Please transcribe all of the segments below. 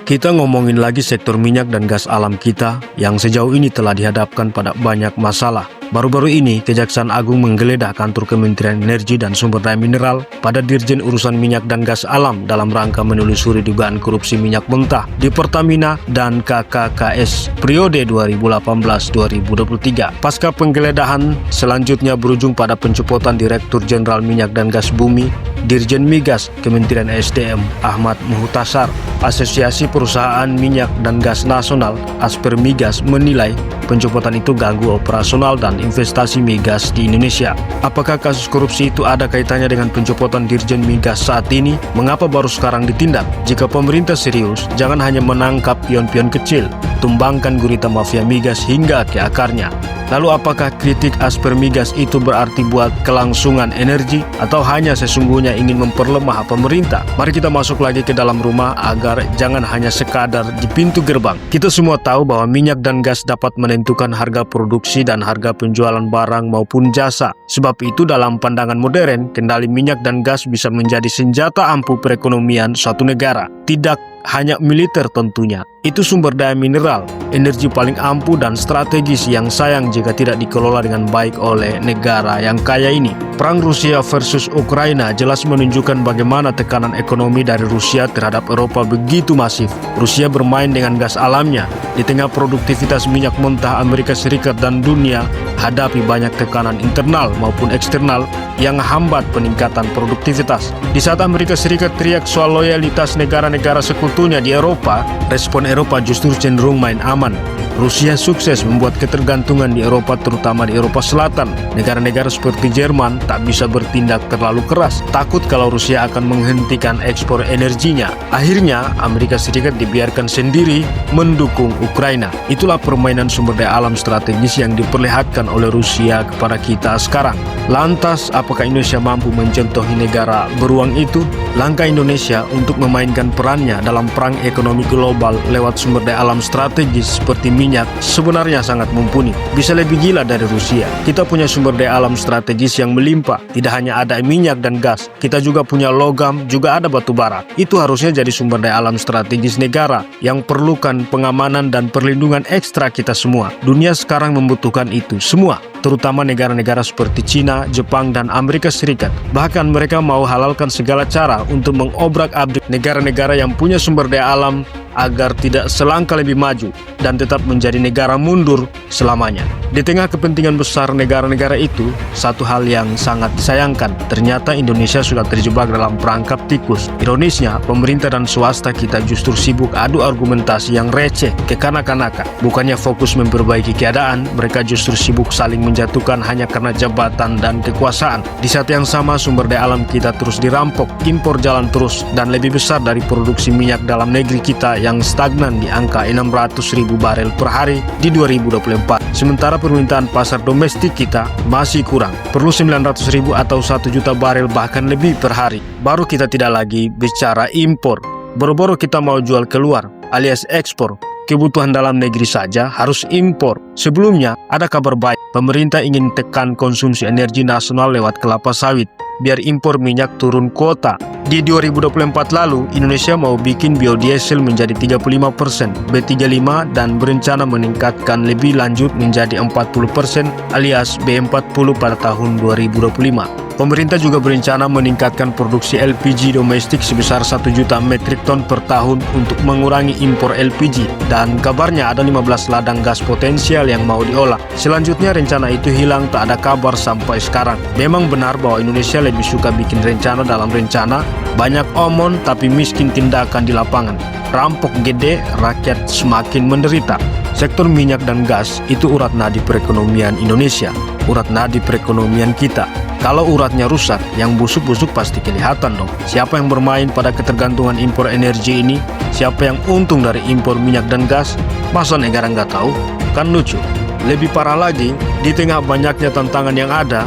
Kita ngomongin lagi sektor minyak dan gas alam kita yang sejauh ini telah dihadapkan pada banyak masalah. Baru-baru ini, Kejaksaan Agung menggeledah kantor Kementerian Energi dan Sumber Daya Mineral pada Dirjen Urusan Minyak dan Gas Alam dalam rangka menelusuri dugaan korupsi minyak mentah di Pertamina dan KKKS periode 2018-2023. Pasca penggeledahan, selanjutnya berujung pada pencopotan Direktur Jenderal Minyak dan Gas Bumi, Dirjen Migas, Kementerian SDM, Ahmad Muhtasar. Asosiasi Perusahaan Minyak dan Gas Nasional, Aspermigas, menilai pencopotan itu ganggu operasional dan investasi migas di Indonesia. Apakah kasus korupsi itu ada kaitannya dengan pencopotan Dirjen Migas saat ini? Mengapa baru sekarang ditindak? Jika pemerintah serius, jangan hanya menangkap pion-pion kecil, tumbangkan gurita mafia migas hingga ke akarnya. Lalu apakah kritik Aspermigas itu berarti buat kelangsungan energi atau hanya sesungguhnya ingin memperlemah pemerintah? Mari kita masuk lagi ke dalam rumah agar jangan hanya sekadar di pintu gerbang. Kita semua tahu bahwa minyak dan gas dapat menentukan harga produksi dan harga penjualan barang maupun jasa. Sebab itu dalam pandangan modern, kendali minyak dan gas bisa menjadi senjata ampuh perekonomian suatu negara. Tidak hanya militer tentunya. Itu sumber daya mineral, energi paling ampuh dan strategis yang sayang jika tidak dikelola dengan baik oleh negara yang kaya ini. Perang Rusia versus Ukraina jelas menunjukkan bagaimana tekanan ekonomi dari Rusia terhadap Eropa begitu masif. Rusia bermain dengan gas alamnya. Di tengah produktivitas minyak mentah, Amerika Serikat dan dunia hadapi banyak tekanan internal maupun eksternal yang hambat peningkatan produktivitas. Di saat Amerika Serikat teriak soal loyalitas negara-negara sekutunya di Eropa, respon Eropa justru cenderung main aman. Rusia sukses membuat ketergantungan di Eropa, terutama di Eropa Selatan. Negara-negara seperti Jerman tak bisa bertindak terlalu keras, takut kalau Rusia akan menghentikan ekspor energinya. Akhirnya, Amerika Serikat dibiarkan sendiri mendukung Ukraina. Itulah permainan sumber daya alam strategis yang diperlihatkan oleh Rusia kepada kita sekarang. Lantas, apakah Indonesia mampu mencontohi negara beruang itu? Langkah Indonesia untuk memainkan perannya dalam perang ekonomi global lewat sumber daya alam strategis seperti minyak sebenarnya sangat mumpuni. Bisa lebih gila dari Rusia. Kita punya sumber daya alam strategis yang melimpah. Tidak hanya ada minyak dan gas, kita juga punya logam, juga ada batu bara. Itu harusnya jadi sumber daya alam strategis negara yang perlukan pengamanan dan perlindungan ekstra kita semua. Dunia sekarang membutuhkan itu semua, terutama negara-negara seperti Cina, Jepang, dan Amerika Serikat. Bahkan mereka mau halalkan segala cara untuk mengobrak-abrik negara-negara yang punya sumber daya alam agar tidak selangkah lebih maju dan tetap menjadi negara mundur selamanya. Di tengah kepentingan besar negara-negara itu, satu hal yang sangat disayangkan, ternyata Indonesia sudah terjebak dalam perangkap tikus. Ironisnya, pemerintah dan swasta kita justru sibuk adu argumentasi yang receh, kekanak-kanakan. Bukannya fokus memperbaiki keadaan, mereka justru sibuk saling menjatuhkan hanya karena jabatan dan kekuasaan. Di saat yang sama, sumber daya alam kita terus dirampok, impor jalan terus, dan lebih besar dari produksi minyak dalam negeri kita yang stagnan di angka 600.000 barel per hari di 2024. Sementara permintaan pasar domestik kita masih kurang, perlu 900.000 atau 1 juta barel bahkan lebih per hari. Baru kita tidak lagi bicara impor, boro-boro kita mau jual keluar alias ekspor. Kebutuhan dalam negeri saja harus impor. Sebelumnya, ada kabar baik. Pemerintah ingin tekan konsumsi energi nasional lewat kelapa sawit, biar impor minyak turun kuota. Di 2024 lalu, Indonesia mau bikin biodiesel menjadi 35%, B35, dan berencana meningkatkan lebih lanjut menjadi 40% alias B40 pada tahun 2025. Pemerintah juga berencana meningkatkan produksi LPG domestik sebesar 1 juta metrik ton per tahun untuk mengurangi impor LPG. Dan kabarnya ada 15 ladang gas potensial yang mau diolah. Selanjutnya rencana itu hilang, tak ada kabar sampai sekarang. Memang benar bahwa Indonesia lebih suka bikin rencana dalam rencana, banyak omong tapi miskin tindakan di lapangan. Rampok gede, rakyat semakin menderita. Sektor minyak dan gas itu urat nadi perekonomian Indonesia, urat nadi perekonomian kita. Kalau uratnya rusak, yang busuk-busuk pasti kelihatan dong. Siapa yang bermain pada ketergantungan impor energi ini? Siapa yang untung dari impor minyak dan gas? Masa negara nggak tahu? Kan lucu. Lebih parah lagi, di tengah banyaknya tantangan yang ada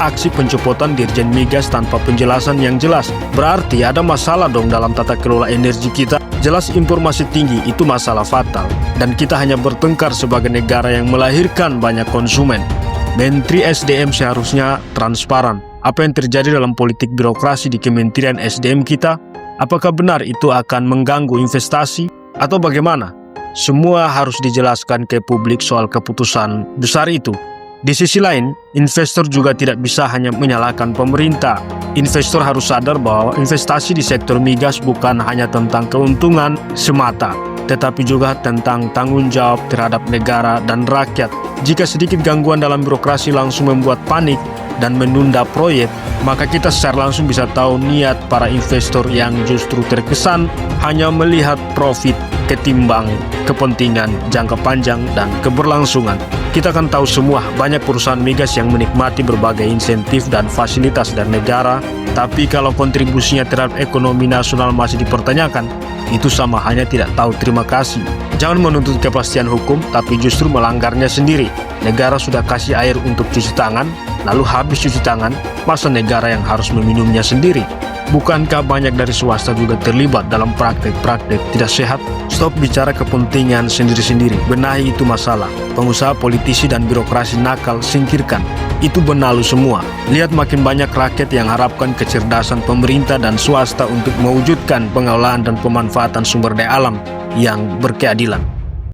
aksi pencopotan Dirjen Migas tanpa penjelasan yang jelas. Berarti ada masalah dong dalam tata kelola energi kita. Jelas impor masih tinggi, itu masalah fatal. Dan kita hanya bertengkar sebagai negara yang melahirkan banyak konsumen. Menteri SDM seharusnya transparan. Apa yang terjadi dalam politik birokrasi di Kementerian SDM kita? Apakah benar itu akan mengganggu investasi? Atau bagaimana? Semua harus dijelaskan ke publik soal keputusan besar itu. Di sisi lain, investor juga tidak bisa hanya menyalahkan pemerintah. Investor harus sadar bahwa investasi di sektor migas bukan hanya tentang keuntungan semata, tetapi juga tentang tanggung jawab terhadap negara dan rakyat. Jika sedikit gangguan dalam birokrasi langsung membuat panik dan menunda proyek, maka kita secara langsung bisa tahu niat para investor yang justru terkesan hanya melihat profit ketimbang kepentingan jangka panjang dan keberlangsungan. Kita kan tahu semua banyak perusahaan migas yang menikmati berbagai insentif dan fasilitas dari negara, tapi kalau kontribusinya terhadap ekonomi nasional masih dipertanyakan, itu sama hanya tidak tahu terima kasih. Jangan menuntut kepastian hukum, tapi justru melanggarnya sendiri. Negara sudah kasih air untuk cuci tangan, lalu habis cuci tangan, masa negara yang harus meminumnya sendiri? Bukankah banyak dari swasta juga terlibat dalam praktek-praktek tidak sehat? Stop bicara kepentingan sendiri-sendiri, benahi itu masalah. Pengusaha, politisi, dan birokrasi nakal singkirkan. Itu benalu semua. Lihat makin banyak rakyat yang harapkan kecerdasan pemerintah dan swasta untuk mewujudkan pengelolaan dan pemanfaatan sumber daya alam yang berkeadilan.